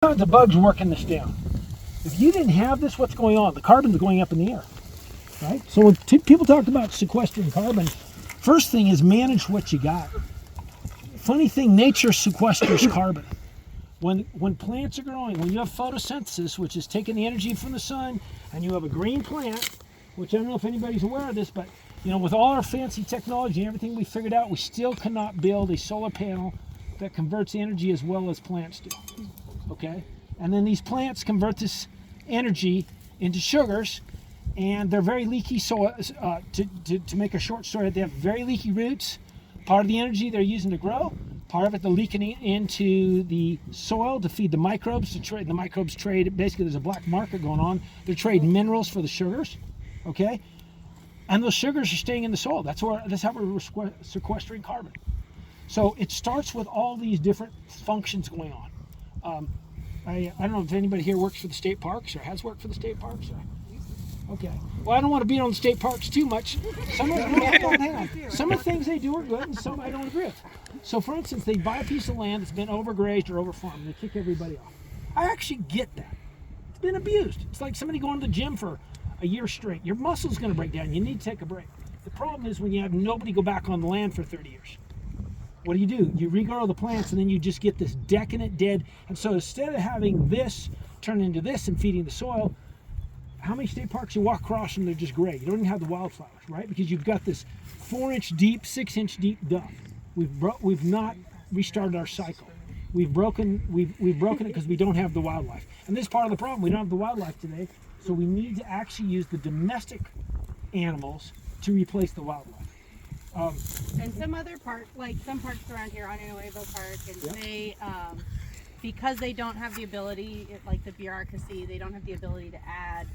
The bugs working this down. If you didn't have this, what's going on? The carbon's going up in the air, right? So when people talk about sequestering carbon, first thing is manage what you got. Funny thing, nature sequesters carbon. When plants are growing, when you have photosynthesis, which is taking the energy from the sun, and you have a green plant, which I don't know if anybody's aware of this, but with all our fancy technology and everything we figured out, we still cannot build a solar panel that converts energy as well as plants do. Okay, and then these plants convert this energy into sugars, and they're very leaky. So to make a short story, they have very leaky roots. Part of the energy they're using to grow, part of it they're leaking into the soil to feed the microbes. The microbes trade. Basically, there's a black market going on. They're trading minerals for the sugars. Okay, and those sugars are staying in the soil. That's how we're sequestering carbon. So it starts with all these different functions going on. I don't know if anybody here works for the state parks or has worked for the state parks. Okay. Well, I don't want to beat on the state parks too much. Some of the things they do are good, and some I don't agree with. So, for instance, they buy a piece of land that's been overgrazed or overfarmed. They kick everybody off. I actually get that. It's been abused. It's like somebody going to the gym for a year straight. Your muscle's going to break down. You need to take a break. The problem is when you have nobody go back on the land for 30 years. What do? You regrow the plants, and then you just get this decadent dead. And so instead of having this turn into this and feeding the soil, how many state parks you walk across and they're just gray? You don't even have the wildflowers, right? Because you've got this 4-inch deep, 6-inch deep duff. We've not restarted our cycle. We've broken it because we don't have the wildlife. And this is part of the problem. We don't have the wildlife today, so we need to actually use the domestic animals to replace the wildlife. And some other parks, like some parks around here, Nuevo Park, and yep. They, because they don't have the ability, like the bureaucracy, they don't have the ability to add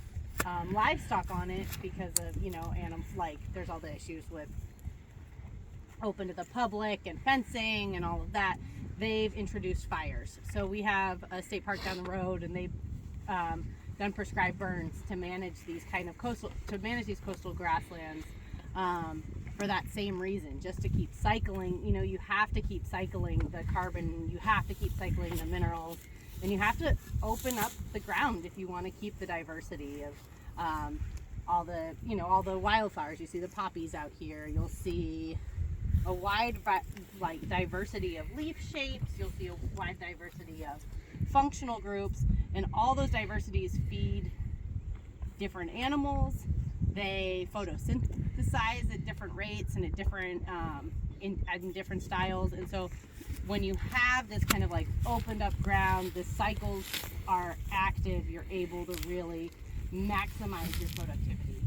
livestock on it because of, animals, like there's all the issues with open to the public and fencing and all of that. They've introduced fires. So we have a state park down the road, and they've done prescribed burns to manage these coastal grasslands. For that same reason, just to keep cycling, you have to keep cycling the carbon, you have to keep cycling the minerals, and you have to open up the ground if you want to keep the diversity of all the wildflowers. You see the poppies out here, you'll see a wide diversity of leaf shapes, you'll see a wide diversity of functional groups, and all those diversities feed different animals. They photosynthesize at different rates and at different in different styles, and so when you have this kind of like opened up ground, the cycles are active. You're able to really maximize your productivity.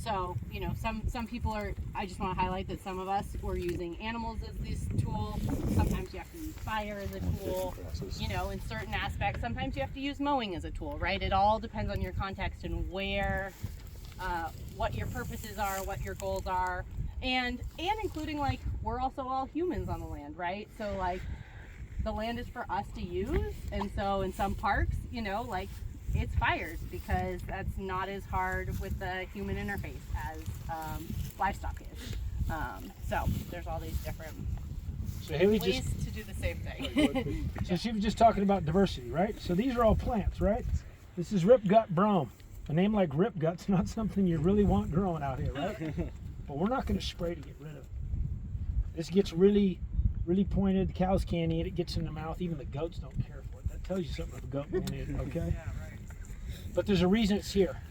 So some people are. I just want to highlight that some of us were using animals as this tool. Sometimes you have to use fire as a tool. In certain aspects, sometimes you have to use mowing as a tool. Right? It all depends on your context and where. What your purposes are, what your goals are, and including like we're also all humans on the land, right? So like the land is for us to use, and so in some parks, like it's fires because that's not as hard with the human interface as livestock is. So there's all these different ways to do the same thing. So she was just talking about diversity, right? So these are all plants, right? This is ripgut brome. A name like ripgut's not something you really want growing out here, right? But we're not going to spray to get rid of it. This gets really, really pointed. The cows can't eat it. It gets in the mouth. Even the goats don't care for it. That tells you something if a goat won't eat it, okay? Yeah, right. But there's a reason it's here.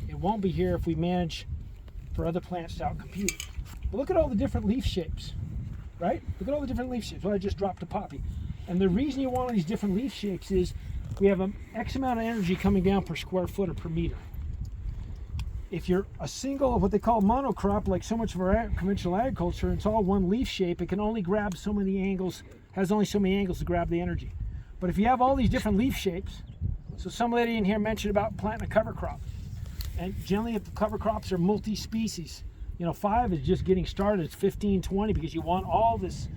It won't be here if we manage for other plants to outcompete it. But look at all the different leaf shapes, right? Look at all the different leaf shapes. Well, I just dropped a poppy. And the reason you want all these different leaf shapes is we have an X amount of energy coming down per square foot or per meter. If you're a single, what they call monocrop, like so much of our conventional agriculture, it's all one leaf shape, it can only grab so many angles, has only so many angles to grab the energy. But if you have all these different leaf shapes, so some lady in here mentioned about planting a cover crop. And generally, if the cover crops are multi-species, 5 is just getting started, it's 15, 20, because you want all this.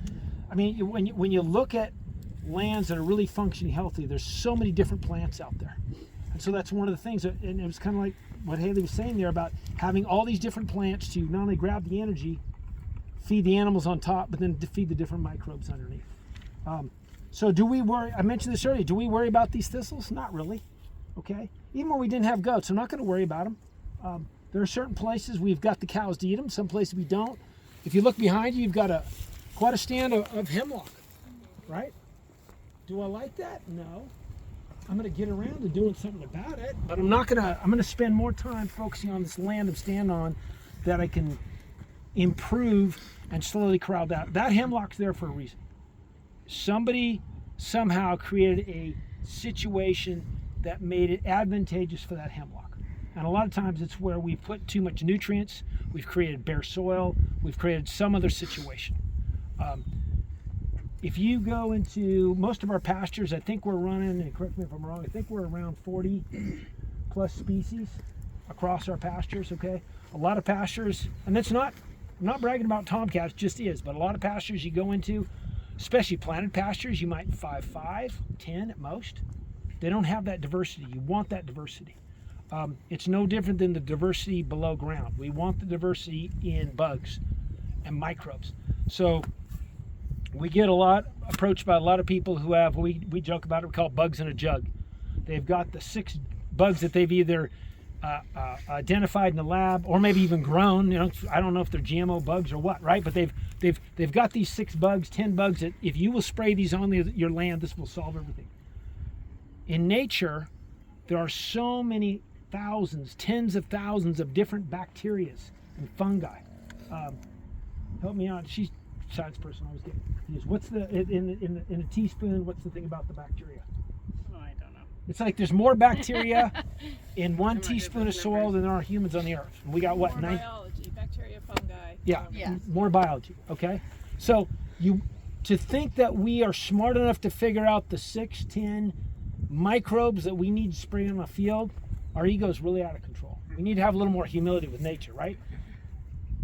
I mean, when you look at lands that are really functioning healthy, there's so many different plants out there, and so that's one of the things and it was kind of like what Haley was saying there about having all these different plants to not only grab the energy, feed the animals on top, but then to feed the different microbes underneath. So do we worry? I mentioned this earlier. Do we worry about these thistles? Not really. Okay. Even when we didn't have goats, I'm not going to worry about them. There are certain places we've got the cows to eat them. Some places we don't. If you look behind you, you've got quite a stand of hemlock, right? Do I like that? No. I'm going to get around to doing something about it, but I'm not going to. I'm going to spend more time focusing on this land I'm standing on that I can improve and slowly corral that. That hemlock's there for a reason. Somebody somehow created a situation that made it advantageous for that hemlock. And a lot of times it's where we've put too much nutrients, we've created bare soil, we've created some other situation. If you go into most of our pastures, I think we're running, and correct me if I'm wrong, I think we're around 40 plus species across our pastures, okay? A lot of pastures, and I'm not bragging about TomKat, it just is, but a lot of pastures you go into, especially planted pastures, you might find 5, 10 at most. They don't have that diversity. You want that diversity. It's no different than the diversity below ground. We want the diversity in bugs and microbes. So we get approached by a lot of people who have, we joke about it, we call it bugs in a jug. They've got the 6 bugs that they've either identified in the lab or maybe even grown. I don't know if they're GMO bugs or what, right? But they've got these 6 bugs, 10 bugs that if you will spray these on your land, this will solve everything. In nature, there are so many thousands, tens of thousands of different bacteria and fungi. Help me out. She's a science person. I always get confused. What's in a teaspoon? What's the thing about the bacteria? Oh, I don't know. It's like there's more bacteria in 1 teaspoon of soil than there are humans on the earth. And we got what? More biology, bacteria, fungi. Yeah, Yes. more biology. Okay, so to think that we are smart enough to figure out the 6, 10 microbes that we need to spray on a field, our ego is really out of control. We need to have a little more humility with nature, right?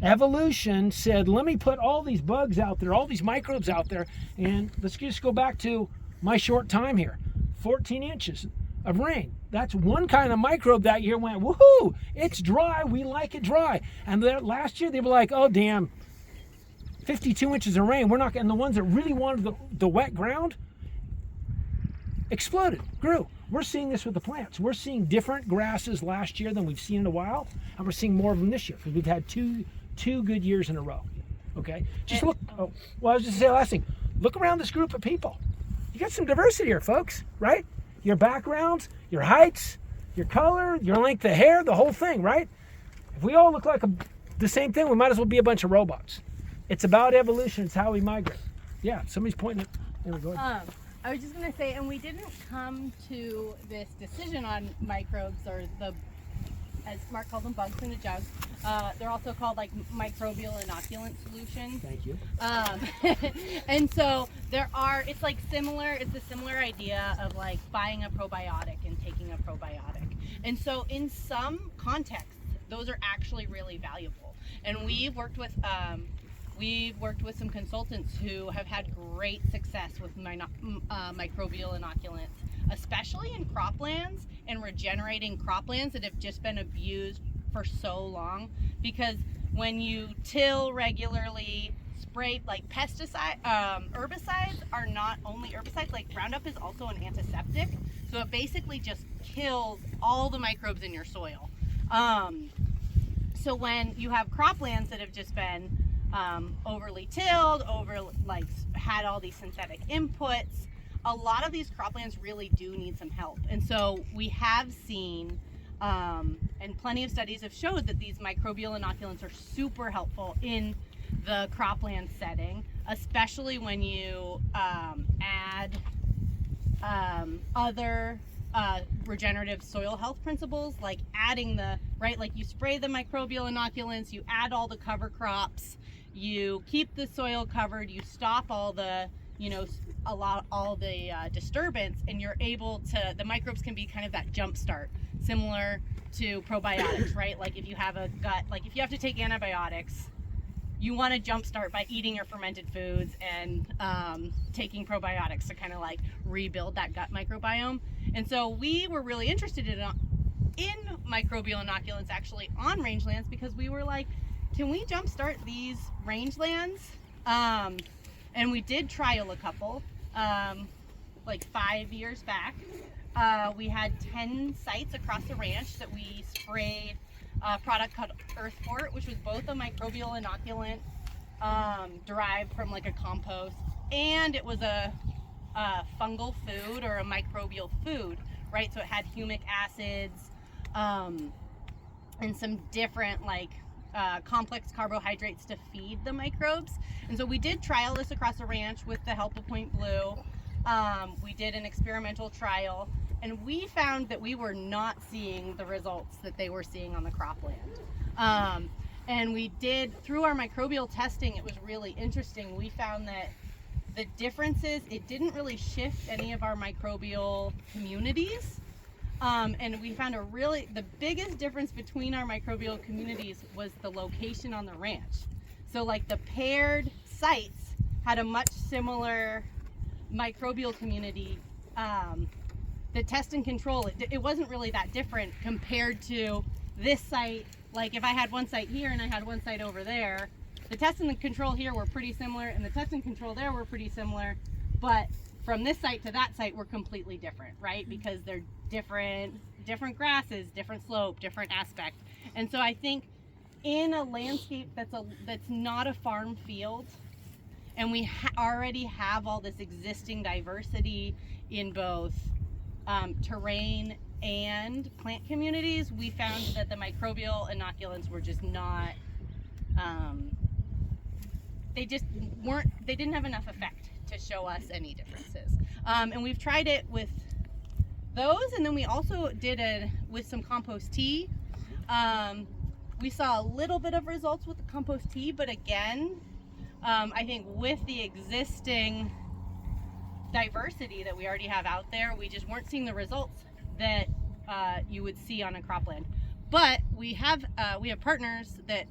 Evolution said, let me put all these bugs out there, all these microbes out there, and let's just go back to my short time here. 14 inches of rain. That's one kind of microbe that year went, woohoo, it's dry, we like it dry. And last year they were like, oh damn, 52 inches of rain, we're not getting. The ones that really wanted the wet ground exploded, grew. We're seeing this with the plants. We're seeing different grasses last year than we've seen in a while, and we're seeing more of them this year because we've had two good years in a row. Okay, just look. Oh, well, I was just saying last thing. Look around this group of people. You got some diversity here, folks. Right? Your backgrounds, your heights, your color, your length of hair, the whole thing. Right? If we all look like the same thing, we might as well be a bunch of robots. It's about evolution. It's how we migrate. Yeah, somebody's pointing it. There we go. I was just going to say, and we didn't come to this decision on microbes, or as Mark called them, bugs in a jug. They're also called like microbial inoculant solutions. Thank you. And so it's like similar, it's a similar idea of like buying a probiotic and taking a probiotic. And so in some contexts, those are actually really valuable. And we've worked with some consultants who have had great success with microbial inoculants, especially in croplands and regenerating croplands that have just been abused for so long. Because when you till regularly, spray like herbicides are not only herbicides, like Roundup is also an antiseptic. So it basically just kills all the microbes in your soil. So when you have croplands that have just been overly tilled, had all these synthetic inputs, a lot of these croplands really do need some help. And so we have seen, and plenty of studies have showed that these microbial inoculants are super helpful in the cropland setting, especially when you add other regenerative soil health principles, like adding like you spray the microbial inoculants, you add all the cover crops, you keep the soil covered, you stop all the disturbance, and you're able to, the microbes can be kind of that jump start, similar to probiotics, right? Like if you have a gut, like if you have to take antibiotics, you want to jumpstart by eating your fermented foods and taking probiotics to kind of like rebuild that gut microbiome. And so we were really interested in microbial inoculants actually on rangelands, because we were like, can we jumpstart these rangelands? And we did trial a couple. like 5 years back. We had 10 sites across the ranch that we sprayed a product called Earth Fort, which was both a microbial inoculant derived from like a compost, and it was a fungal food or a microbial food, right? So it had humic acids and some different like complex carbohydrates to feed the microbes. And so we did trial this across the ranch with the help of Point Blue. We did an experimental trial, and we found that we were not seeing the results that they were seeing on the cropland. And we did, through our microbial testing, it was really interesting. We found that the differences, it didn't really shift any of our microbial communities. And we found the biggest difference between our microbial communities was the location on the ranch. So like the paired sites had a much similar microbial community. The test and control, it wasn't really that different compared to this site. Like if I had one site here and I had one site over there, the test and the control here were pretty similar, and the test and control there were pretty similar, but from this site to that site were completely different, right? Because they're different grasses, different slope, different aspect. And so I think in a landscape that's not a farm field, and we already have all this existing diversity in both terrain and plant communities, we found that the microbial inoculants were just not, they didn't have enough effect to show us any differences. And we've tried it with those, and then we also did it with some compost tea. We saw a little bit of results with the compost tea, but again, I think with the existing diversity that we already have out there, we just weren't seeing the results that you would see on a cropland. But we have partners that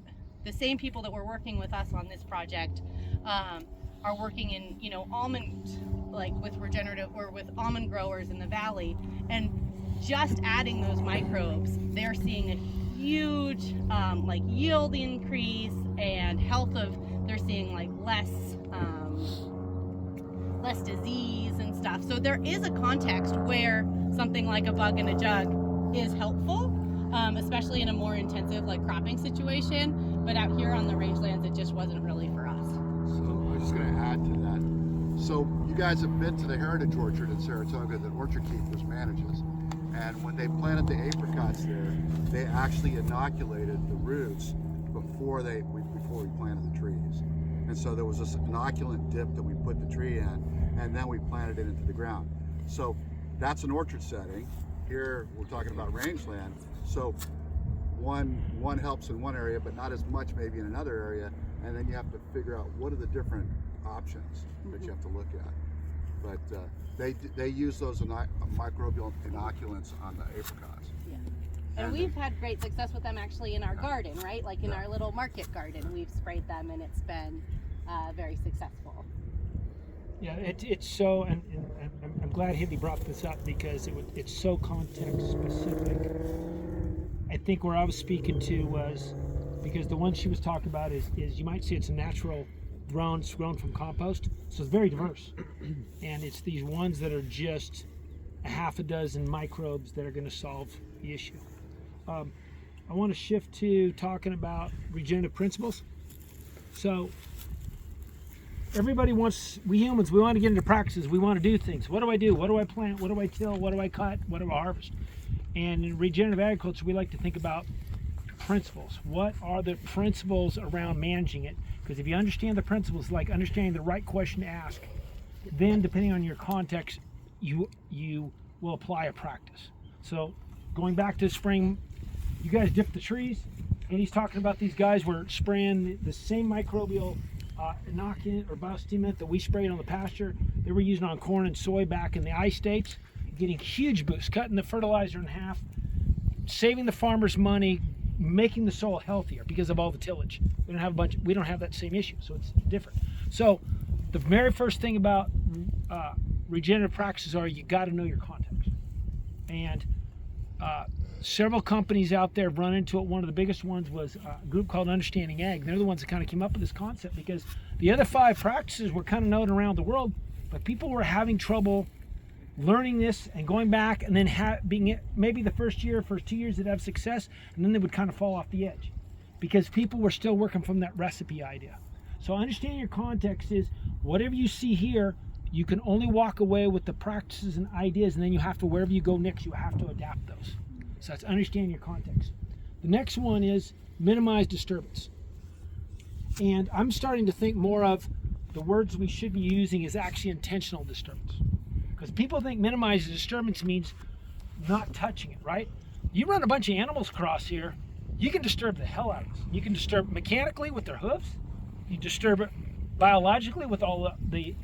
the same people that were working with us on this project are working in, almond, like with regenerative or with almond growers in the valley, and just adding those microbes, they're seeing a huge like yield increase and they're seeing like less disease and stuff. So there is a context where something like a bug in a jug is helpful, especially in a more intensive like cropping situation. But out here on the rangelands, it just wasn't really for us. So I'm just going to add to that. So you guys have been to the Heritage Orchard in Saratoga that Orchard Keepers manages. And when they planted the apricots there, they actually inoculated the roots before we planted the trees. And so there was this inoculant dip that we put the tree in, and then we planted it into the ground. So that's an orchard setting. Here we're talking about rangeland. So one helps in one area, but not as much maybe in another area. And then you have to figure out what are the different options that you have to look at. But they use those microbial inoculants on the apricots. Yeah. And we've had great success with them actually in our garden, right? Like in our little market garden, we've sprayed them, and it's been very successful. Yeah, it's so, and I'm glad Haley brought this up because it's so context specific. I think where I was speaking to was, because the one she was talking about is you might see it's a natural grown from compost, so it's very diverse. And it's these ones that are just a half a dozen microbes that are going to solve the issue. I want to shift to talking about regenerative principles. So everybody we humans, we want to get into practices. We want to do things. What do I do? What do I plant? What do I till? What do I cut? What do I harvest? And in regenerative agriculture, we like to think about principles. What are the principles around managing it? Because if you understand the principles, like understanding the right question to ask, then depending on your context, you will apply a practice. So going back to spring, you guys dipped the trees, and he's talking about these guys were spraying the same microbial inoculant or biostimulant that we sprayed on the pasture. They were using on corn and soy back in the ice states, getting huge boosts, cutting the fertilizer in half, saving the farmers money, making the soil healthier because of all the tillage. We don't have that same issue, so it's different. So the very first thing about regenerative practices are you got to know your context. And several companies out there have run into it. One of the biggest ones was a group called Understanding Ag. They're the ones that kind of came up with this concept because the other 5 practices were kind of known around the world, but people were having trouble learning this and going back and then being it maybe the first 2 years they'd have success, and then they would kind of fall off the edge because people were still working from that recipe idea. So understanding your context is whatever you see here, you can only walk away with the practices and ideas, and then you have to, wherever you go next, you have to adapt those. So that's understanding your context. The next one is minimize disturbance. And I'm starting to think more of the words we should be using is actually intentional disturbance. Because people think minimize disturbance means not touching it, right? You run a bunch of animals across here, you can disturb the hell out of it. You can disturb mechanically with their hooves. You disturb it biologically with all the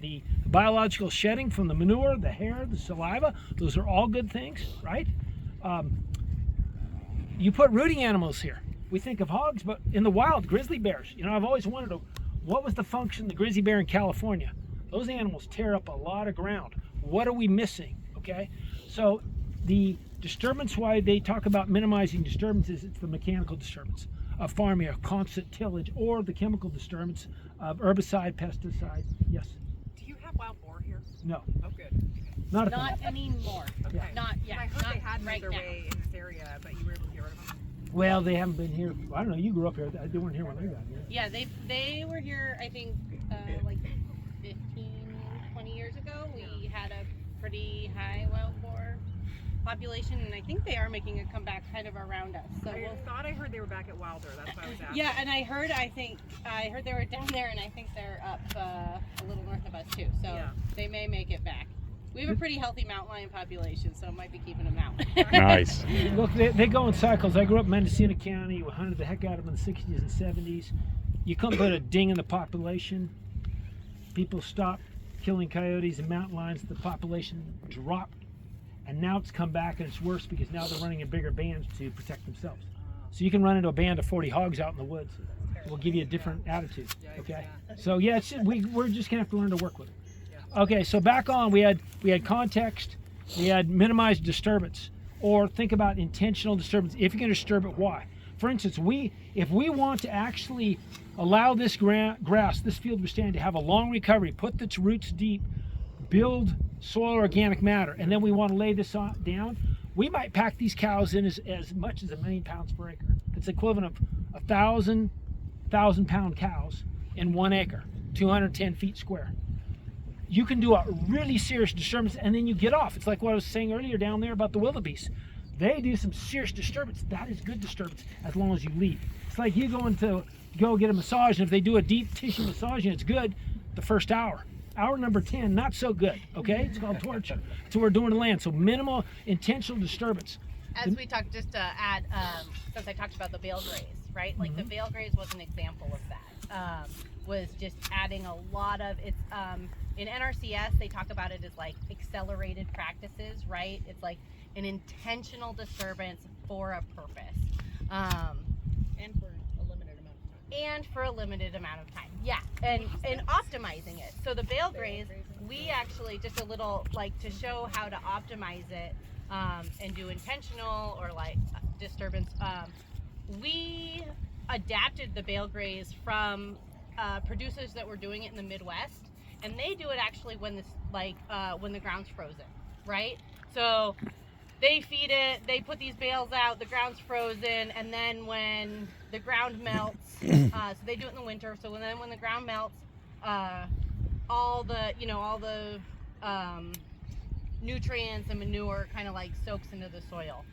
biological shedding from the manure, the hair, the saliva. Those are all good things, right? You put rooting animals here. We think of hogs, but in the wild, grizzly bears. You know, I've always wondered, what was the function of the grizzly bear in California? Those animals tear up a lot of ground. What are we missing, okay? So the disturbance, why they talk about minimizing disturbances, it's the mechanical disturbance of farming, or constant tillage, or the chemical disturbance of herbicide, pesticide. Yes? Do you have wild boar here? No. Oh, good. Not a Not thing. anymore. Okay. Not yet. I heard Not they had right made their now. way in this area, but you were able to get rid of them. Well, they haven't been here. I don't know. You grew up here. They weren't here when I got here. Yeah, they were here, I think, like 15, 20 years ago. We had a pretty high wild boar population, and I think they are making a comeback kind of around us. So I thought I heard they were back at Wilder. That's why I was asking. yeah, and I heard they were down there, and I think they're up a little north of us too. So Yeah. they may make it back. We have a pretty healthy mountain lion population, so it might be keeping them out. Nice. Look, they go in cycles. I grew up in Mendocino County. We hunted the heck out of them in the 60s and 70s. You couldn't put a ding in the population. People stopped killing coyotes and mountain lions. The population dropped. And now it's come back, and it's worse because now they're running in bigger bands to protect themselves. So you can run into a band of 40 hogs out in the woods. We'll give you a different attitude, okay? So yeah, we're just gonna have to learn to work with it. Okay, so back on, we had context, we had minimized disturbance, or think about intentional disturbance. If you're gonna disturb it, why? For instance, if we want to actually allow this grass, this field we're standing, to have a long recovery, put its roots deep, build soil organic matter, and then we want to lay this down, we might pack these cows in as much as 1 million pounds per acre. It's equivalent of 1,000 pound cows in 1 acre, 210 feet square. You can do a really serious disturbance, and then you get off. It's like what I was saying earlier down there about the wildebeest. They do some serious disturbance. That is good disturbance as long as you leave. It's like you going to go get a massage, and if they do a deep tissue massage and it's good, the first hour. Hour number 10, not so good, okay? It's called torture. That's what we're doing to land. So minimal intentional disturbance. As we talked, just to add, since I talked about the bale graze, right? Like the bale graze was an example of that. Was just adding a lot of, it's, in NRCS, they talk about it as like accelerated practices, right? It's like an intentional disturbance for a purpose. And for a limited amount of time. And for a limited amount of time. Yeah, and optimizing it. So the bale graze, we actually, just a little, like, to show how to optimize it and do intentional or like disturbance, we adapted the bale graze from producers that were doing it in the Midwest, and they do it actually when when the ground's frozen, right? So they feed it, they put these bales out, the ground's frozen, and then when the ground melts, so they do it in the winter, so then when the ground melts, all the nutrients and manure kind of like soaks into the soil.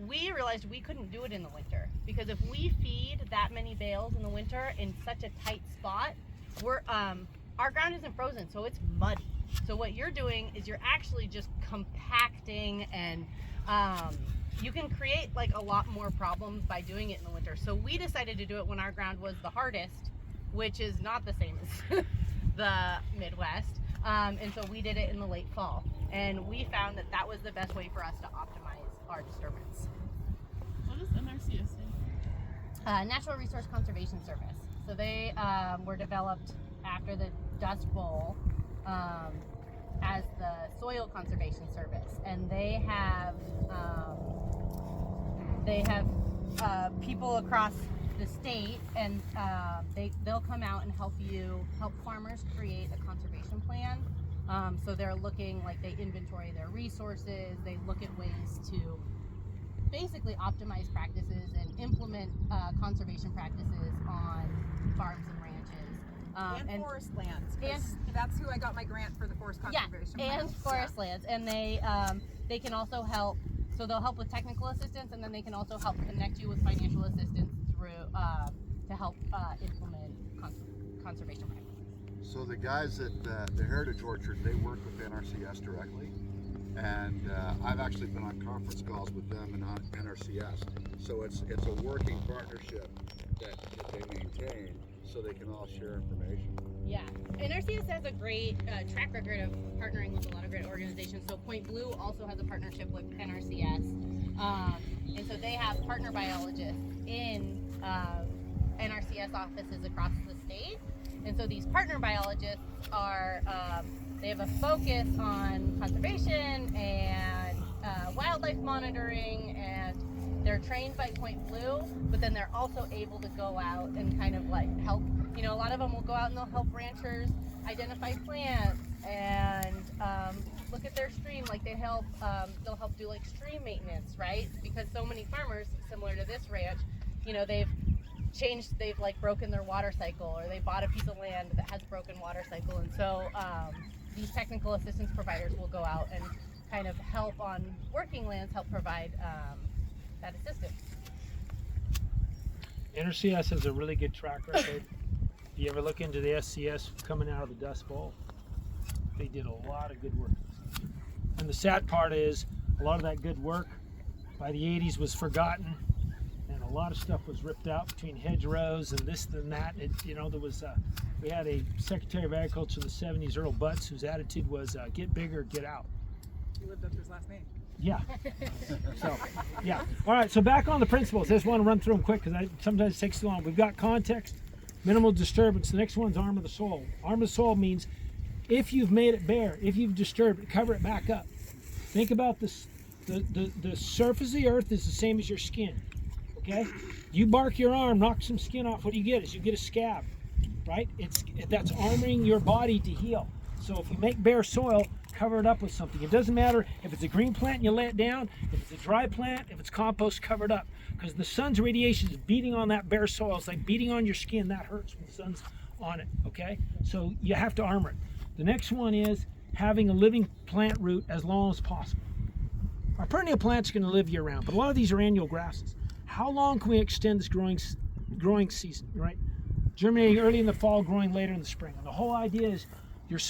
We realized we couldn't do it in the winter, because if we feed that many bales in the winter in such a tight spot, our ground isn't frozen, so it's muddy. So what you're doing is you're actually just compacting, and you can create like a lot more problems by doing it in the winter. So we decided to do it when our ground was the hardest, which is not the same as the Midwest. And so we did it in the late fall, and we found that that was the best way for us to optimize our disturbance. What does NRCS stand? Natural Resource Conservation Service. So they were developed after the Dust Bowl as the Soil Conservation Service, and they have people across the state, and they'll come out and help farmers create a conservation plan So they're looking, like, they inventory their resources, they look at ways to basically optimize practices and implement conservation practices on farms and ranches. And forest lands. And That's who I got my grant for, the forest conservation. and plans. forest lands. And they can also help, so they'll help with technical assistance, and then they can also help connect you with financial assistance through to help implement conservation practices. So the guys at the Heritage Orchard, they work with NRCS directly, and I've actually been on conference calls with them and on NRCS. So it's a working partnership that they maintain, so they can all share information. Yeah, NRCS has a great track record of partnering with a lot of great organizations. So Point Blue also has a partnership with NRCS, and so they have partner biologists in NRCS offices across the state. And so these partner biologists are, they have a focus on conservation and wildlife monitoring, and they're trained by Point Blue, but then they're also able to go out and kind of like help, you know, a lot of them will go out and they'll help ranchers identify plants and look at their stream, like they'll help do like stream maintenance, right? Because so many farmers, similar to this ranch, you know, they've like broken their water cycle, or they bought a piece of land that has broken water cycle, and so these technical assistance providers will go out and kind of help on working lands, help provide that assistance. NRCS has a really good track record. If you ever look into the SCS coming out of the Dust Bowl, they did a lot of good work. And the sad part is, a lot of that good work by the 80s was forgotten, and a lot of stuff was ripped out between hedgerows and this and that. You know, there was we had a Secretary of Agriculture in the 70s, Earl Butts, whose attitude was get bigger, get out. He lived up to his last name. Yeah. So, yeah. All right. So back on the principles. I just want to run through them quick because sometimes it takes too long. We've got context, minimal disturbance. The next one's arm of the soil. Arm of the soil means if you've made it bare, if you've disturbed it, cover it back up. Think about this. The surface of the earth is the same as your skin. Okay. You bark your arm, knock some skin off. What do you get? Is you get a scab, right? That's armoring your body to heal. So if you make bare soil, cover it up with something. It doesn't matter if it's a green plant and you lay it down, if it's a dry plant, if it's compost, cover it up. Because the sun's radiation is beating on that bare soil. It's like beating on your skin. That hurts when the sun's on it, okay? So you have to armor it. The next one is having a living plant root as long as possible. Our perennial plants are going to live year round, but a lot of these are annual grasses. How long can we extend this growing season, right? Germinating early in the fall, growing later in the spring. And the whole idea is you're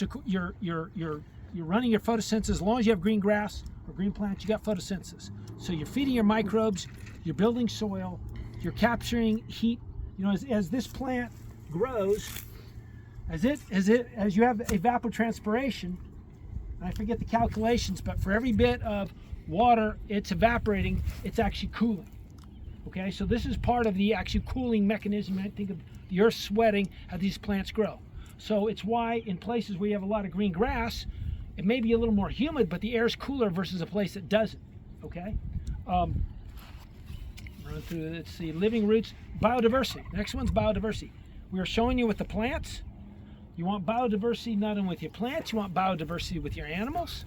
running your photosynthesis. As long as you have green grass or green plants, you got photosynthesis. So you're feeding your microbes, you're building soil, you're capturing heat. You know, as this plant grows, as you have evapotranspiration, and I forget the calculations, but for every bit of water it's evaporating, it's actually cooling. Okay, so this is part of the actual cooling mechanism. I think of the earth sweating as these plants grow. So it's why in places where you have a lot of green grass, it may be a little more humid, but the air is cooler versus a place that doesn't. Okay. Run through. Let's see. Living roots, biodiversity. Next one's biodiversity. We are showing you with the plants. You want biodiversity not only with your plants. You want biodiversity with your animals.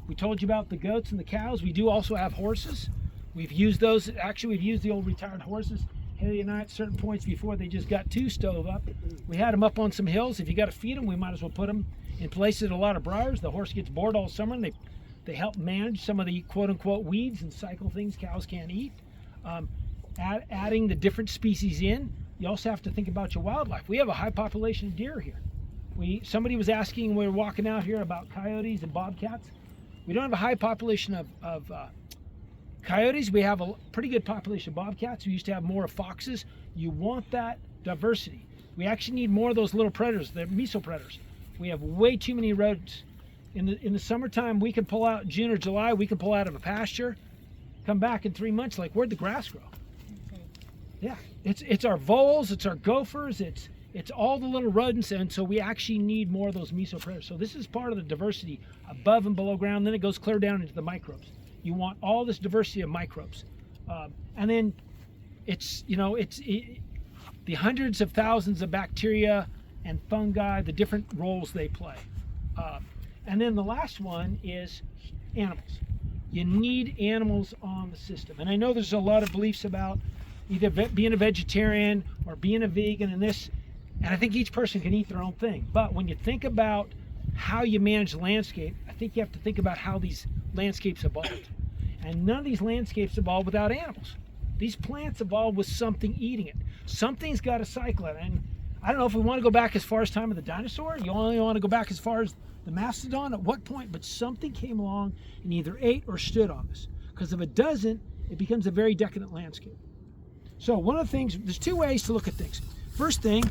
We told you about the goats and the cows. We do also have horses. We've used those. Actually, we've used the old retired horses. Haley and I at certain points before they just got too stove up. We had them up on some hills. If you got to feed them, we might as well put them in places with a lot of briars. The horse gets bored all summer, and they help manage some of the quote-unquote weeds and cycle things cows can't eat. Adding the different species in, you also have to think about your wildlife. We have a high population of deer here. Somebody was asking when we were walking out here about coyotes and bobcats. We don't have a high population of coyotes. We have a pretty good population of bobcats. We used to have more of foxes. You want that diversity. We actually need more of those little predators, the mesopredators. We have way too many rodents. In the summertime, we can pull out June or July. We can pull out of a pasture, come back in 3 months. Like, where'd the grass grow? Yeah, it's our voles, it's our gophers, it's all the little rodents, and so we actually need more of those mesopredators. So this is part of the diversity above and below ground. Then it goes clear down into the microbes. You want all this diversity of microbes, and then the hundreds of thousands of bacteria and fungi, the different roles they play. And then the last one is animals. You need animals on the system. And I know there's a lot of beliefs about either being a vegetarian or being a vegan and this, and I think each person can eat their own thing. But when you think about how you manage the landscape, I think you have to think about how these landscapes evolved. And none of these landscapes evolved without animals. These plants evolved with something eating it. Something's got to cycle it. And I don't know if we want to go back as far as time of the dinosaur. You only want to go back as far as the mastodon, at what point? But something came along and either ate or stood on this. Because if it doesn't, it becomes a very decadent landscape. So one of the things, there's two ways to look at things. First thing,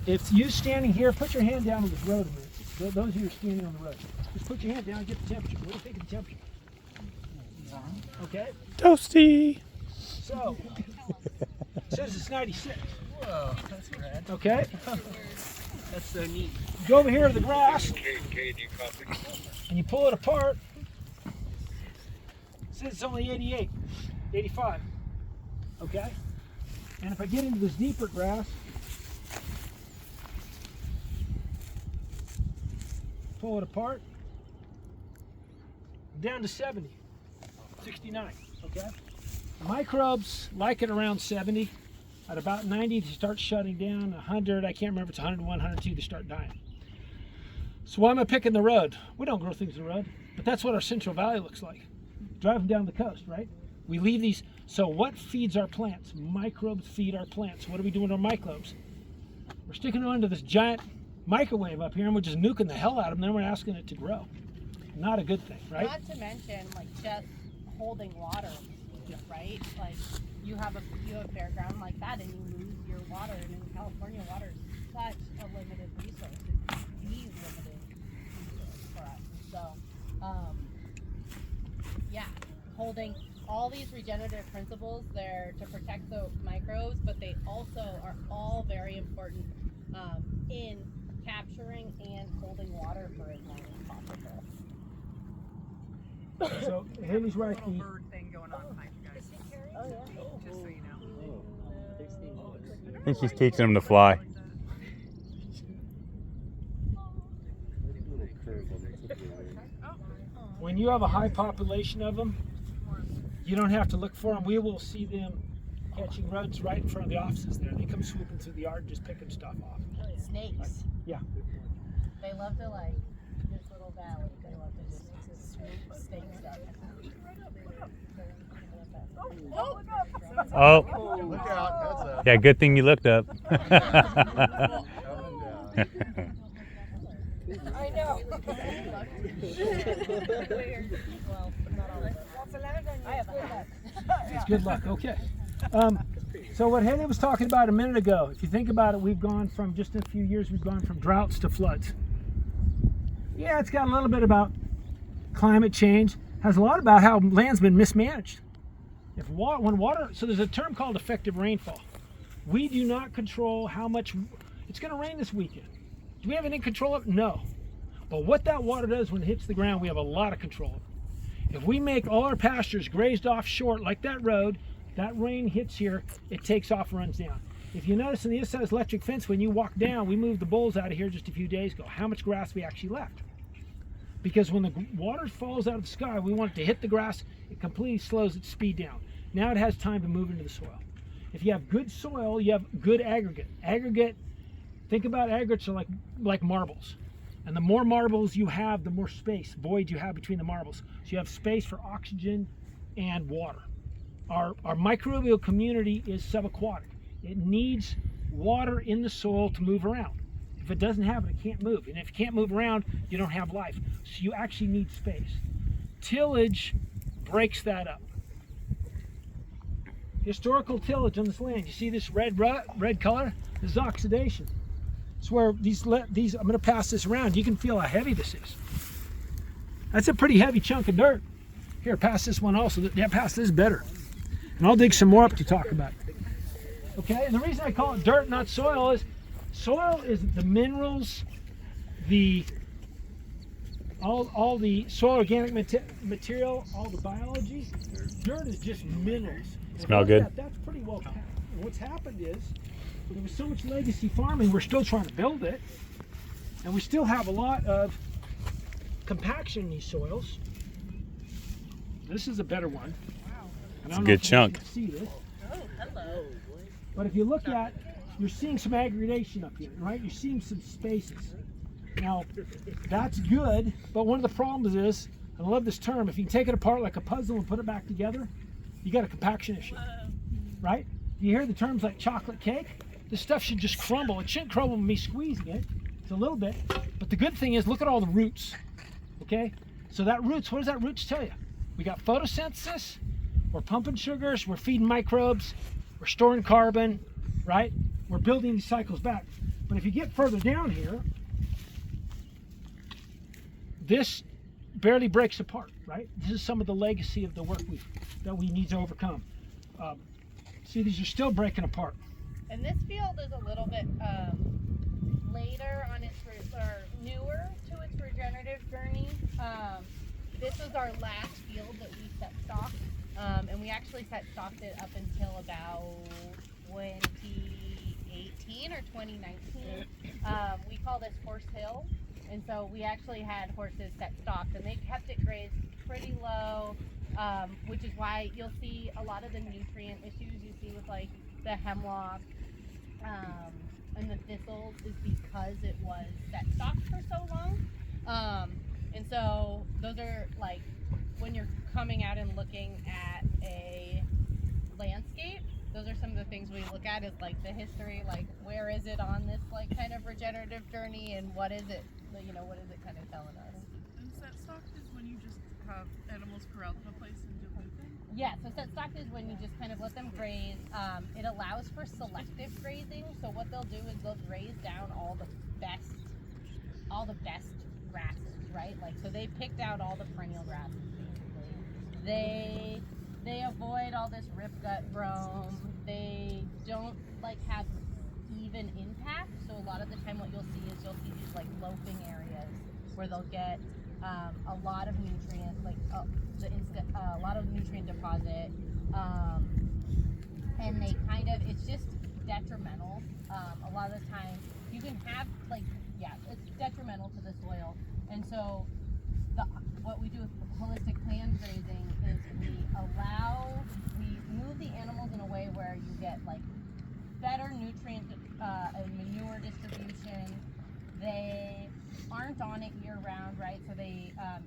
if you standing here, put your hand down on this road a minute. Those of you who are standing on the road, just put your hand down and get the temperature. What do you think of the temperature? Okay? Toasty. So, it says it's 96. Whoa, that's rad. Okay? That's so neat. You go over here to the grass, and you pull it apart. It says it's only 88, 85. Okay? And if I get into this deeper grass, pull it apart, I'm down to 70, 69. Okay? Microbes like it around 70. At about 90, they start shutting down. 100, I can't remember, it's 101, 102, they start dying. So why am I picking the road? We don't grow things in the road, but that's what our Central Valley looks like. Driving down the coast, right? We leave these, so what feeds our plants? Microbes feed our plants. What are we doing to our microbes? We're sticking onto this giant microwave up here and we're just nuking the hell out of them, then we're asking it to grow. Not a good thing, right? Not to mention, like, just holding water, right? Like, you have a fairground like that and you lose your water, and in California, water is such a limited resource. It's the limited resource for us. So, yeah, holding all these regenerative principles there to protect the microbes, but they also are all very important in capturing and holding water for as long as possible. So Haley's right. Little bird thing going on behind you guys. Oh yeah. Just so you know. I think she's teaching them to fly. When you have a high population of them, you don't have to look for them. We will see them catching roads right in front of the offices there. They come swooping through the yard, just picking stuff off. Snakes. Yeah. They love to, like, this little valley. They love to just swoop snake stuff. Oh, Look out, that's yeah, good thing you looked up. coming down. I know. It's good luck. Okay. So what Haley was talking about a minute ago, if you think about it, we've gone from, just in a few years, we've gone from droughts to floods. Yeah, it's got a little bit about climate change, has a lot about how land's been mismanaged. When water, so there's a term called effective rainfall. We do not control how much, it's going to rain this weekend. Do we have any control of it? No. But what that water does when it hits the ground, we have a lot of control of it. If we make all our pastures grazed off short, like that road, that rain hits here, it takes off, runs down. If you notice on the other side of this electric fence, when you walk down, we moved the bulls out of here just a few days ago. How much grass we actually left? Because when the water falls out of the sky, we want it to hit the grass, it completely slows its speed down. Now it has time to move into the soil. If you have good soil, you have good aggregate. Aggregate, think about aggregates are like marbles. And the more marbles you have, the more space, void you have between the marbles. So you have space for oxygen and water. Our microbial community is subaquatic. It needs water in the soil to move around. If it doesn't have it, it can't move. And if it can't move around, you don't have life. So you actually need space. Tillage breaks that up. Historical tillage on this land, you see this red color? This is oxidation. It's where these, I'm going to pass this around. You can feel how heavy this is. That's a pretty heavy chunk of dirt. Here, pass this one also. Yeah, pass this better. And I'll dig some more up to talk about. Okay, and the reason I call it dirt, not soil, is soil is the minerals, all the soil organic material, all the biology. Dirt is just minerals. Smell good? That's pretty well packed. And what's happened is, there was so much legacy farming, we're still trying to build it, and we still have a lot of compaction in these soils. This is a better one. It's a good chunk. See this? Oh, hello. But if you look at, you're seeing some aggregation up here, right? You're seeing some spaces. Now, that's good, but one of the problems is, and I love this term, if you can take it apart like a puzzle and put it back together, you got a compaction issue, right? You hear the terms like chocolate cake? This stuff should just crumble. It shouldn't crumble with me squeezing it. It's a little bit, but the good thing is, look at all the roots, okay? So that roots, what does that roots tell you? We got photosynthesis, we're pumping sugars, we're feeding microbes, we're storing carbon, right? We're building these cycles back. But if you get further down here, this barely breaks apart, right? This is some of the legacy of the work that we need to overcome. See, these are still breaking apart. And this field is a little bit later on its or newer to its regenerative journey. This was our last field that we set stock, and we actually set stocked it up until about 2018 or 2019. We call this Horse Hill, and so we actually had horses set stocked, and they kept it grazed pretty low, which is why you'll see a lot of the nutrient issues you see with like the hemlock and the thistles is because it was set stocked for so long. And so those are like, when you're coming out and looking at a landscape, those are some of the things we look at is like the history, like where is it on this like kind of regenerative journey, and what is it, you know, what is it kind of telling us? And set stocked is when you just have animals corralled in a place and do anything? Yeah, so set stocked is when you just kind of let them graze. It allows for selective grazing. So what they'll do is they'll graze down all the best grasses, right? Like, so they picked out all the perennial grasses basically. They avoid all this ripgut brome. They don't like have even impact. So a lot of the time what you'll see is you'll see these like loafing areas where they'll get a lot of nutrients, like a lot of nutrient deposit, and they kind of, it's just detrimental. A lot of the time you can have like, yeah, it's detrimental to the soil. And so what we do with holistic plant grazing is we move the animals in a way where you get like better nutrient and manure distribution. They aren't on it year round, right? So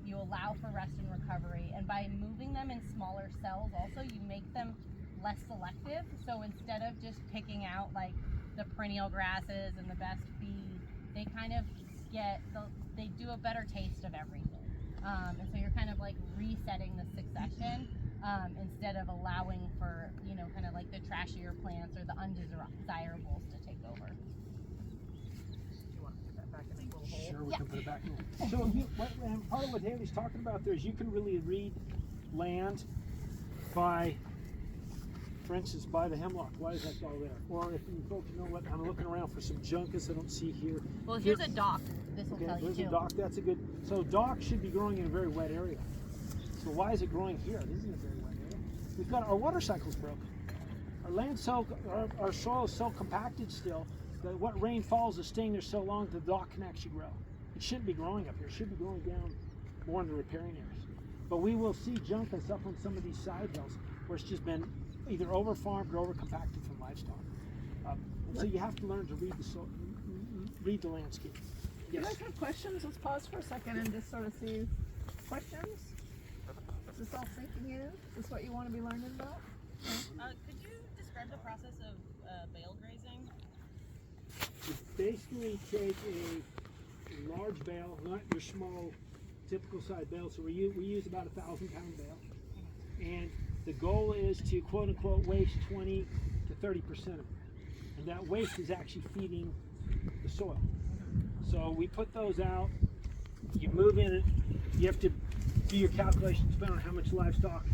you allow for rest and recovery, and by moving them in smaller cells also you make them less selective. So instead of just picking out like the perennial grasses and the best feed, they kind of they do a better taste of everything. And so you're kind of like resetting the succession instead of allowing for, you know, kind of like the trashier plants or the undesirables to take over. Sure, we can put it back in. So and part of what Haley's talking about there is you can really read land by, for instance, by the hemlock. Why is that all there? Or if you folks know what, I'm looking around for some juncus I don't see here. Well, here's a dock. This will tell you there's too. a dock. That's a good. So dock should be growing in a very wet area. So why is it growing here? This isn't a very wet area. We've got our water cycle's broken. Our land our soil is so compacted still that what rain falls is staying there so long that the dock can actually grow. It shouldn't be growing up here. It should be growing down more in the riparian areas. But we will see juncus up on some of these side hills where it's just been either over farmed or over compacted from livestock. And so you have to learn to read the soil, read the landscape. You Yes. guys have questions? Let's pause for a second and just sort of see questions. Is this all sinking in? Is this what you want to be learning about? Could you describe the process of bale grazing? You basically take a large bale, not your small typical size bale. So we use about 1,000-pound bale, and the goal is to quote unquote waste 20 to 30% of it, and that waste is actually feeding the soil. So we put those out. You move in it. You have to do your calculations depending on how much livestock,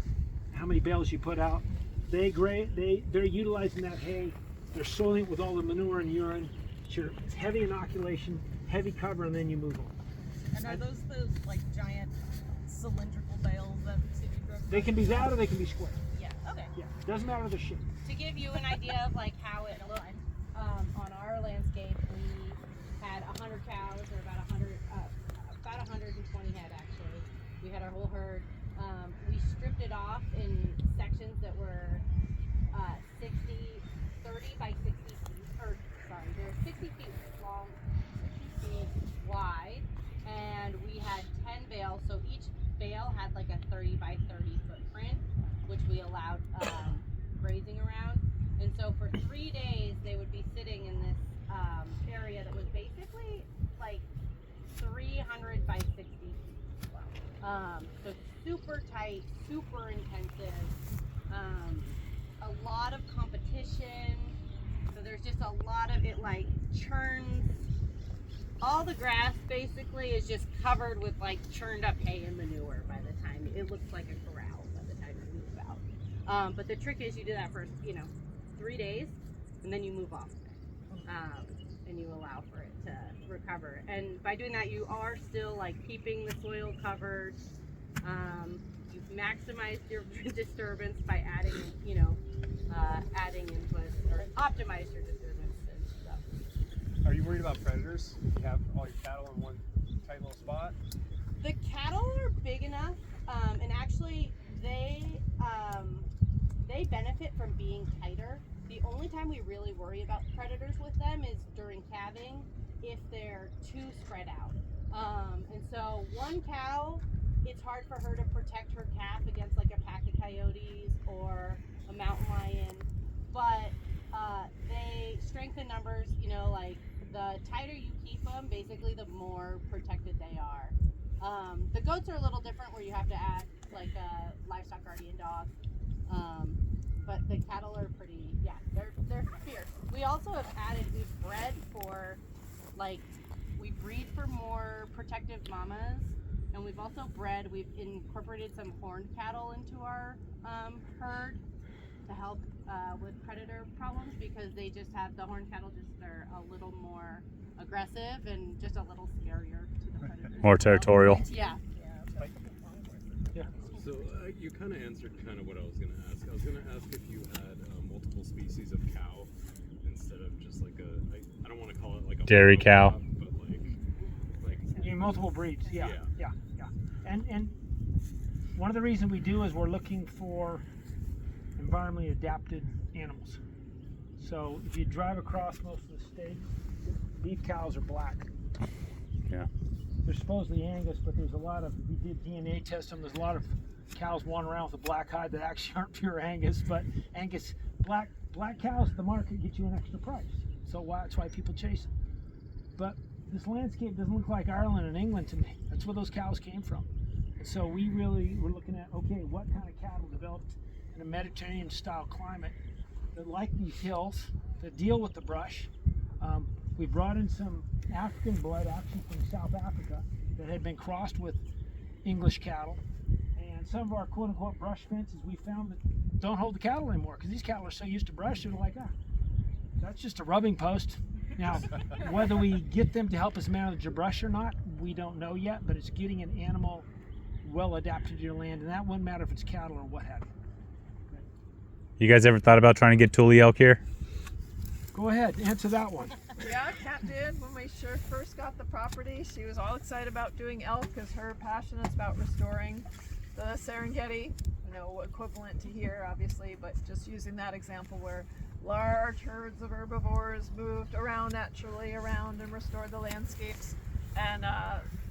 how many bales you put out. They're utilizing that hay. They're soiling it with all the manure and urine. It's heavy inoculation, heavy cover, and then you move on. And are those like giant cylindrical bales that city drove? They can be that or they can be square. Yeah. Okay. Yeah, doesn't matter the shape. To give you an idea of like how it looks, on our landscape, we had 100 cows or about about 120 head actually. We had our whole herd. We stripped it off in sections that were 30 by 60 feet, or sorry, they're 60 feet long, 60 feet wide, and we had 10 bales, so each bale had like a 30 by 30 footprint, which we allowed grazing around. And so for 3 days, they would be sitting in this area that was basically like 300 by 60 feet. So super tight, super intensive, a lot of competition. So there's just a lot of it, like churns. All the grass basically is just covered with like churned up hay and manure by the time it looks like a corral by the time you move out. But the trick is you do that for 3 days and then you move off of it. And you allow for it to recover. And by doing that, you are still like keeping the soil covered. You've maximized your disturbance by adding, adding inputs or optimized your disturbance and stuff. Are you worried about predators? You have all your cattle in one tight little spot? The cattle are big enough, and actually they benefit from being tighter. The only time we really worry about predators with them is during calving, if they're too spread out. And so one cow, it's hard for her to protect her calf against like a pack of coyotes or a mountain lion, but they strengthen numbers, like the tighter you keep them, basically the more protected they are. The goats are a little different where you have to add like a livestock guardian dog. But the cattle are pretty, they're fierce. We also have added, we've bred for, we breed for more protective mamas, and we've also we've incorporated some horned cattle into our herd to help with predator problems, because they just have, the horned cattle they're a little more aggressive and just a little scarier to the predators. More territorial. Yeah. So you kind of answered what I was going to ask. I was going to ask if you had multiple species of cow instead of just like I don't want to call it like a dairy cow, but like You mean multiple breeds, yeah. And one of the reasons we do is we're looking for environmentally adapted animals. So if you drive across most of the states, beef cows are black. Yeah. They're supposedly Angus, but there's a lot of, we did DNA test them, there's a lot of cows wandering around with a black hide that actually aren't pure Angus, but Angus, black cows at the market get you an extra price. So that's why people chase them. But this landscape doesn't look like Ireland and England to me. That's where those cows came from. And so we really were looking at, okay, what kind of cattle developed in a Mediterranean style climate that like these hills, that deal with the brush. We brought in some African blood, actually from South Africa, that had been crossed with English cattle. And some of our quote-unquote brush fences we found that don't hold the cattle anymore, because these cattle are so used to brush, they're like, that's just a rubbing post. Now, whether we get them to help us manage the brush or not, we don't know yet, but it's getting an animal well adapted to your land, and that wouldn't matter if it's cattle or what have you. You guys ever thought about trying to get Thule elk here? Go ahead, answer that one. Yeah, Kat did. When we first got the property, she was all excited about doing elk because her passion is about restoring the Serengeti, equivalent to here, obviously, but just using that example where large herds of herbivores moved around naturally and restored the landscapes. And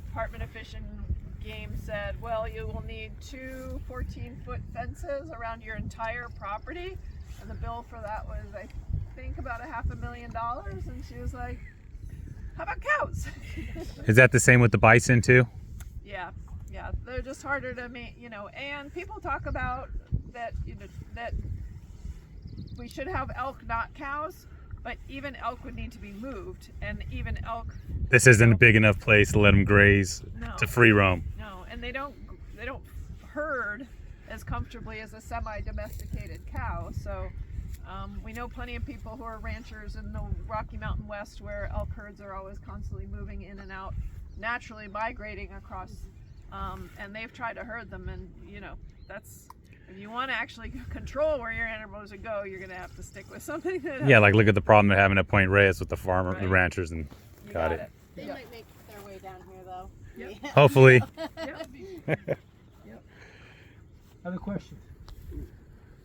Department of Fish and Game said, well, you will need 2 14-foot fences around your entire property. And the bill for that was, I think, about $500,000. And she was like, how about cows? Is that the same with the bison too? Yeah, they're just harder to make, and people talk about that, that we should have elk, not cows, but even elk would need to be moved, and even elk. This isn't a big enough place to let them graze to free roam. No, and they don't herd as comfortably as a semi-domesticated cow. So we know plenty of people who are ranchers in the Rocky Mountain West where elk herds are always constantly moving in and out, naturally migrating across, and they've tried to herd them, and that's, if you want to actually control where your animals would go, you're going to have to stick with something that like look at the problem they're having at Point Reyes with the farmer, the ranchers, and you got it. They might make their way down here though. me. Hopefully. Other questions?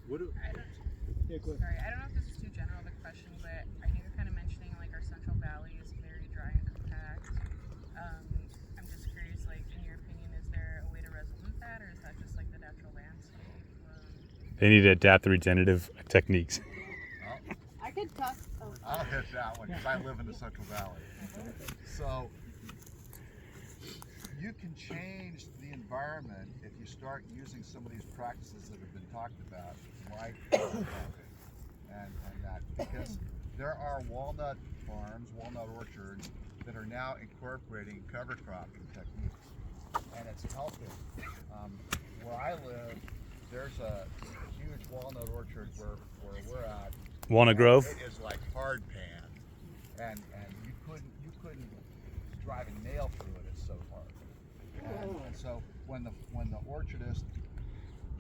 What do, Yeah, go ahead. Sorry, I don't know if this is too general of a question, but I know you're kind of mentioning like our Central Valley is very dry and compact. I'm just curious, like in your opinion, is there a way to resolve that, or is that just like the natural landscape? They need to adapt the regenerative techniques. I could talk. Oh, I'll hit that one because I live in the Central Valley. So you can change the environment if you start using some of these practices that have been talked about, like and that, because there are walnut farms, walnut orchards that are now incorporating cover cropping techniques, and it's helping. Where I live, there's a huge walnut orchard where we're at. Walnut Grove. It is like hard pan, and you couldn't drive a nail through it. It's so hard. And so when the orchardists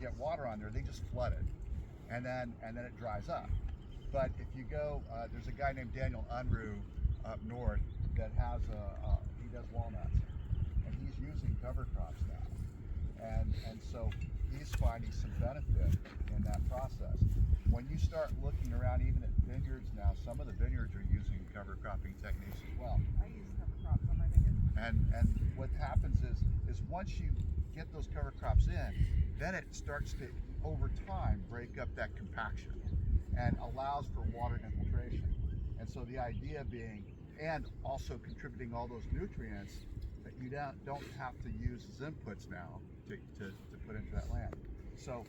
get water on there, they just flood it, and then it dries up. But if you go, there's a guy named Daniel Unruh up north that has he does walnuts, and he's using cover crops now, and so he's finding some benefit in that process. When you start looking around, even at vineyards now, some of the vineyards are using cover cropping techniques as well. I use cover crops on my vineyard. And what happens is once you get those cover crops in, then it starts to, over time, break up that compaction and allows for water infiltration. And so the idea being, and also contributing all those nutrients that you don't have to use as inputs now to put into that land. So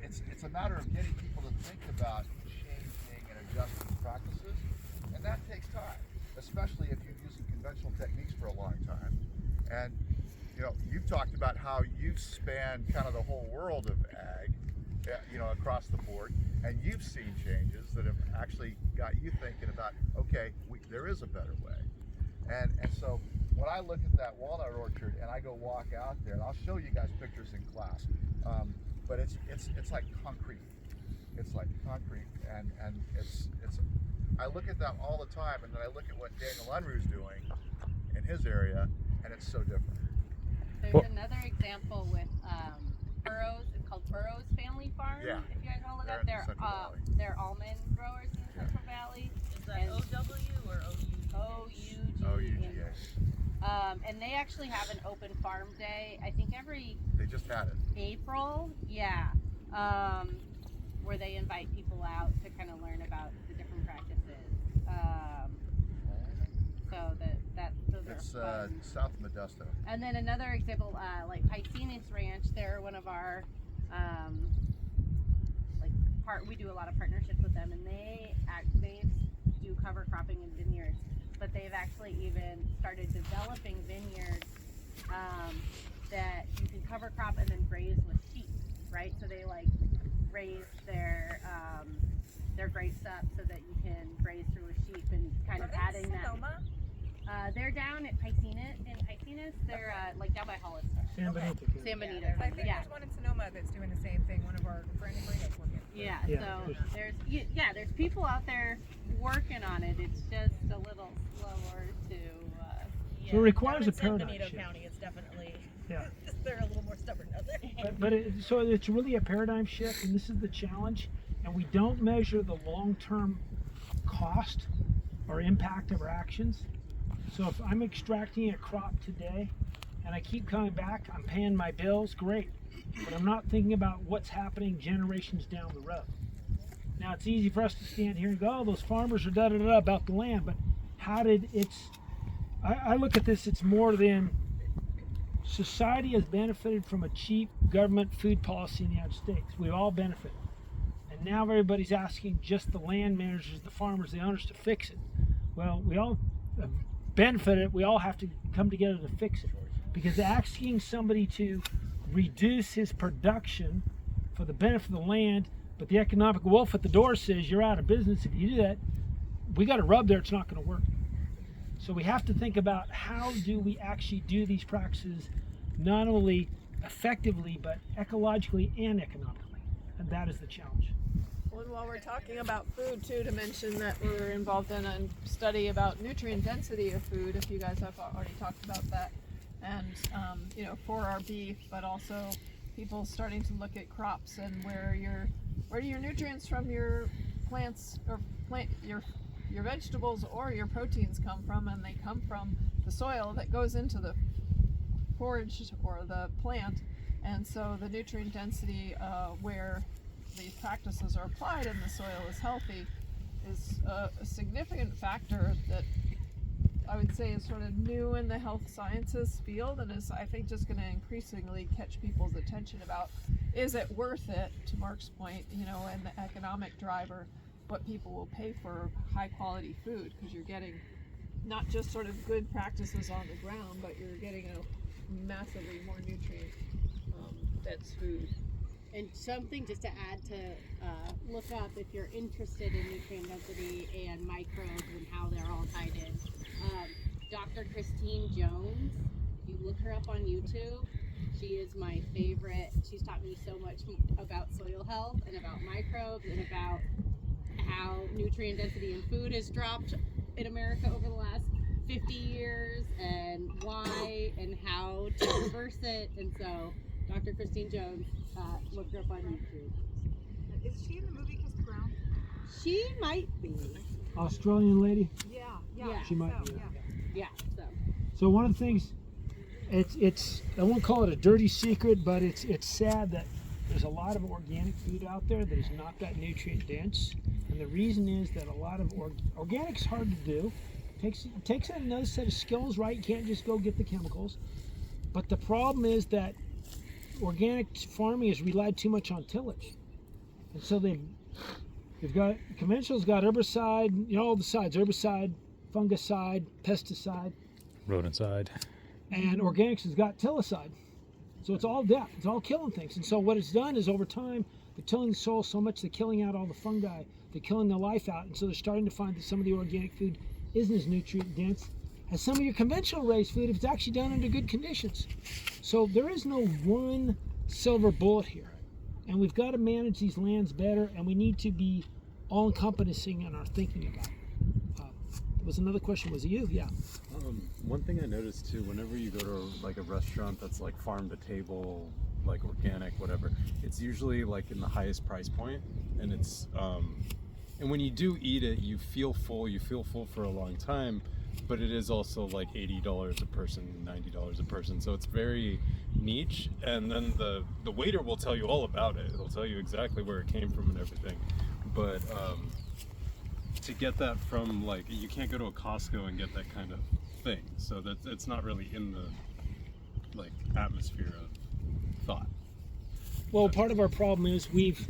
it's a matter of getting people to think about changing and adjusting practices, and that takes time, especially if you're using conventional techniques for a long time. And you've talked about how you've spanned kind of the whole world of ag, across the board, and you've seen changes that have actually got you thinking about, okay, there is a better way. And so when I look at that walnut orchard and I go walk out there, and I'll show you guys pictures in class, but it's like concrete. It's like concrete, and it's. I look at that all the time, and then I look at what Daniel Unruh's doing in his area, and it's so different. there's another example with Burroughs. It's called Burroughs Family Farm. Yeah. If you guys want to look They're up, in the Central Valley. they're almond growers in the Central Valley. Is that And- OW or OUGA. And they actually have an open farm day, I think every They just had it. April, where they invite people out to kind of learn about the different practices. Those It's are fun. south of Modesto. And then another example, like Piscinus Ranch, they're one of our we do a lot of partnerships with them, and they do cover cropping in vineyards, but they've actually even started developing vineyards that you can cover crop and then graze with sheep, right? So they raise their grapes up so that you can graze through with sheep, and kind of adding that. They're down at Piscinus. In Piscinus, they're down by Hollister. San Benito. San Benito. I think Yeah. there's one in Sonoma that's doing the same thing. One of our friends is working. Yeah, Yeah, so there's people out there working on it. It's just a little slower to. So it requires down a in San paradigm Benito shift. County, it's definitely, Yeah. they're a little more stubborn out there. So it's really a paradigm shift, and this is the challenge. And we don't measure the long-term cost or impact of our actions. So if I'm extracting a crop today and I keep coming back, I'm paying my bills, great. But I'm not thinking about what's happening generations down the road. Now it's easy for us to stand here and go, oh, those farmers are da-da-da about the land, but how did I look at this, it's more than society has benefited from a cheap government food policy in the United States. We've all benefited. And now everybody's asking just the land managers, the farmers, the owners to fix it. Well, we all have benefited. We all have to come together to fix it. Because asking somebody to reduce his production for the benefit of the land, but the economic wolf at the door says you're out of business if you do that, we got a rub there, it's not going to work. So we have to think about how do we actually do these practices not only effectively, but ecologically and economically. And that is the challenge. Well, and while we're talking about food too, to mention that we're involved in a study about nutrient density of food, if you guys have already talked about that. and for our beef, but also people starting to look at crops and where do your nutrients from your plants or your vegetables or your proteins come from, and they come from the soil that goes into the forage or the plant. And so the nutrient density where these practices are applied and the soil is healthy is a significant factor that I would say is sort of new in the health sciences field, and is, I think, just going to increasingly catch people's attention about, is it worth it, to Mark's point, and the economic driver, what people will pay for high quality food, because you're getting not just sort of good practices on the ground, but you're getting a massively more nutrient dense food. And something just to add to look up if you're interested in nutrient density and microbes and how they're all tied in. Dr. Christine Jones, if you look her up on YouTube, she is my favorite. She's taught me so much about soil health and about microbes and about how nutrient density in food has dropped in America over the last 50 years and why and how to reverse it. And so Dr. Christine Jones, look her up on YouTube. Is she in the movie Kiss the Ground? She might be. Australian lady. Yeah. She might be. Yeah. So one of the things, it's I won't call it a dirty secret, but it's sad that there's a lot of organic food out there that is not that nutrient dense, and the reason is that a lot of organic's hard to do. It takes another set of skills, right? You can't just go get the chemicals. But the problem is that organic farming has relied too much on tillage, and so they've got conventional's got herbicide, all the sides: herbicide, fungicide, pesticide, Rodenticide. and organics has got tillicide. So it's all death. It's all killing things. And so what it's done is over time, they're tilling the soil so much they're killing out all the fungi, they're killing the life out, and so they're starting to find that some of the organic food isn't as nutrient dense as some of your conventional raised food if it's actually done under good conditions. So there is no one silver bullet here, and we've got to manage these lands better, and we need to be all-encompassing in our thinking about it. There was another question. Was it you? Yeah. One thing I noticed too, whenever you go to like a restaurant that's like farm to table, like organic, whatever, it's usually like in the highest price point, and it's and when you do eat it, you feel full for a long time, but it is also like $80 a person, $90 a person, so it's very niche. And then the waiter will tell you all about it. It'll tell you exactly where it came from and everything, but to get that from, like, you can't go to a Costco and get that kind of thing, so that it's not really in the like atmosphere of thought. Well, part of our problem is we've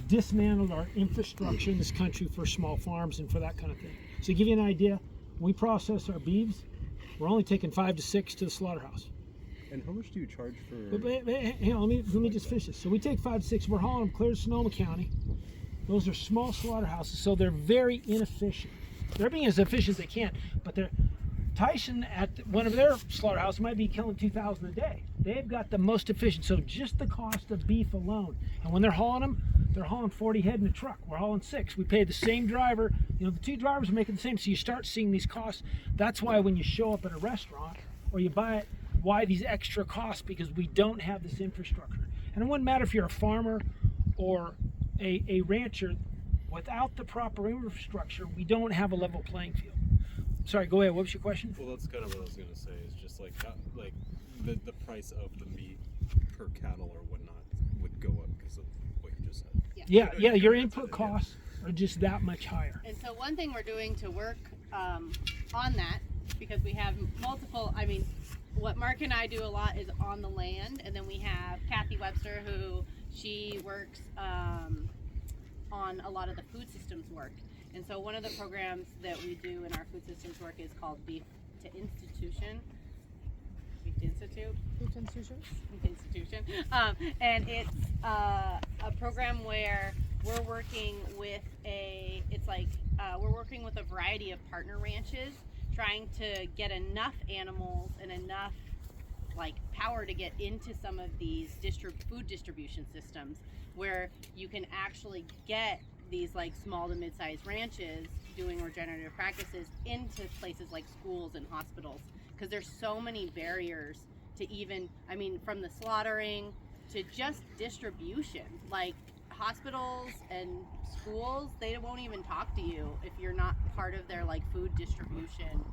dismantled our infrastructure in this country for small farms and for that kind of thing. So to give you an idea, when we process our beeves, we're only taking 5 to 6 to the slaughterhouse. And how much do you charge for? But hang on, let me just finish this. So we take 5 to 6. We're hauling them clear to Sonoma County. Those are small slaughterhouses, so they're very inefficient. They're being as efficient as they can, but Tyson at one of their slaughterhouses might be killing 2,000 a day. They've got the most efficient, so just the cost of beef alone. And when they're hauling them, they're hauling 40 head in a truck. We're hauling 6. We pay the same driver. The 2 drivers are making the same, so you start seeing these costs. That's why when you show up at a restaurant or you buy it, why these extra costs? Because we don't have this infrastructure. And it wouldn't matter if you're a farmer or a rancher. Without the proper infrastructure, we don't have a level playing field. Sorry, go ahead. What was your question? Well, that's kind of what I was going to say. Is just like how, like the price of the meat per cattle or whatnot would go up because of what you just said. Yeah. Your input costs are just that much higher. And so one thing we're doing to work on that, because we have multiple, I mean, what Mark and I do a lot is on the land, and then we have Kathy Webster, who she works on a lot of the food systems work. And so one of the programs that we do in our food systems work is called Beef to Institution. Beef to Institute? Food institution? Institution. And it's a program where we're working with we're working with a variety of partner ranches, trying to get enough animals and enough power to get into some of these food distribution systems where you can actually get these small to mid-sized ranches doing regenerative practices into places like schools and hospitals, because there's so many barriers to even, I mean, from the slaughtering to just distribution. Like hospitals and schools, they won't even talk to you if you're not part of their like food distribution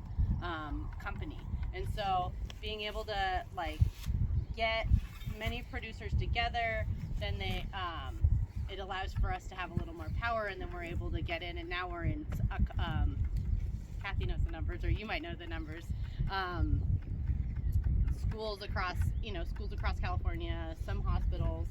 company. And so being able to like get many producers together, then they it allows for us to have a little more power, and then we're able to get in. And now we're in Kathy knows the numbers, or you might know the numbers. Schools across California, some hospitals.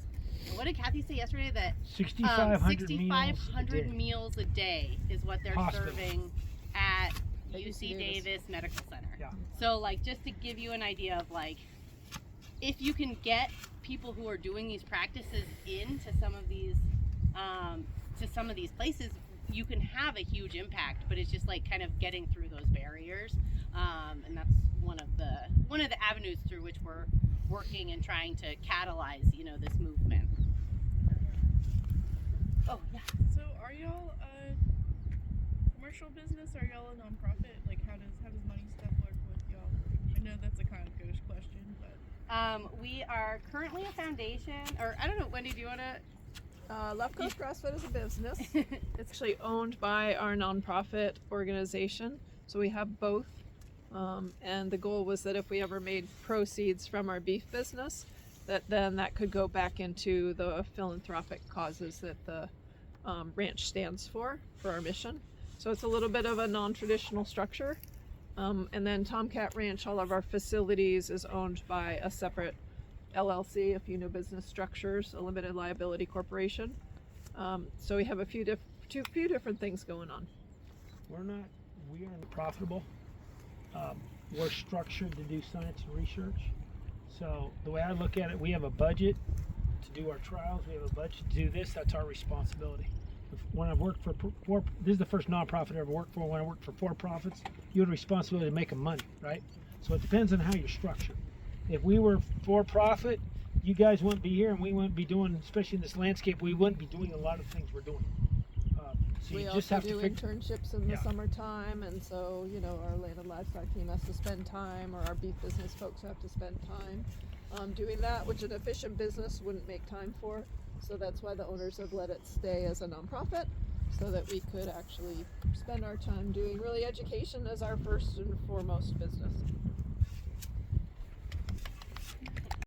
What did Kathy say yesterday? That 6,500 meals a day is what they're Hospitals. serving at At UC Davis Medical Center. Yeah. So like, just to give you an idea of like, if you can get people who are doing these practices into some of these places, you can have a huge impact. But it's just like kind of getting through those barriers, and that's one of the avenues through which we're working and trying to catalyze, this movement. Oh yeah. So are y'all a commercial business? Are y'all a nonprofit? Like how does money stuff work with y'all? I know that's a kind of goatish question, but We are currently a foundation, or I don't know, Wendy, do you want to? Left Coast CrossFit is a business. It's actually owned by our nonprofit organization, so we have both. And the goal was that if we ever made proceeds from our beef business, that could go back into the philanthropic causes that the ranch stands for our mission. So it's a little bit of a non-traditional structure. And then TomKat Ranch, all of our facilities is owned by a separate LLC, if you know business structures, a limited liability corporation. So we have a few different things going on. We aren't profitable. We're structured to do science and research. So the way I look at it, we have a budget to do our trials. We have a budget to do this. That's our responsibility. When I've worked for this is the first nonprofit I ever worked for. When I worked for for-profits, you had a responsibility to make them money, right? So it depends on how you're structured. If we were for-profit, you guys wouldn't be here, and we wouldn't be doing, especially in this landscape, we wouldn't be doing a lot of things we're doing. So We you just also have do to figure. internships in the Yeah. summertime, and so our land and livestock team has to spend time, or our beef business folks have to spend time doing that, which an efficient business wouldn't make time for. So that's why the owners have let it stay as a nonprofit, so that we could actually spend our time doing really education as our first and foremost business.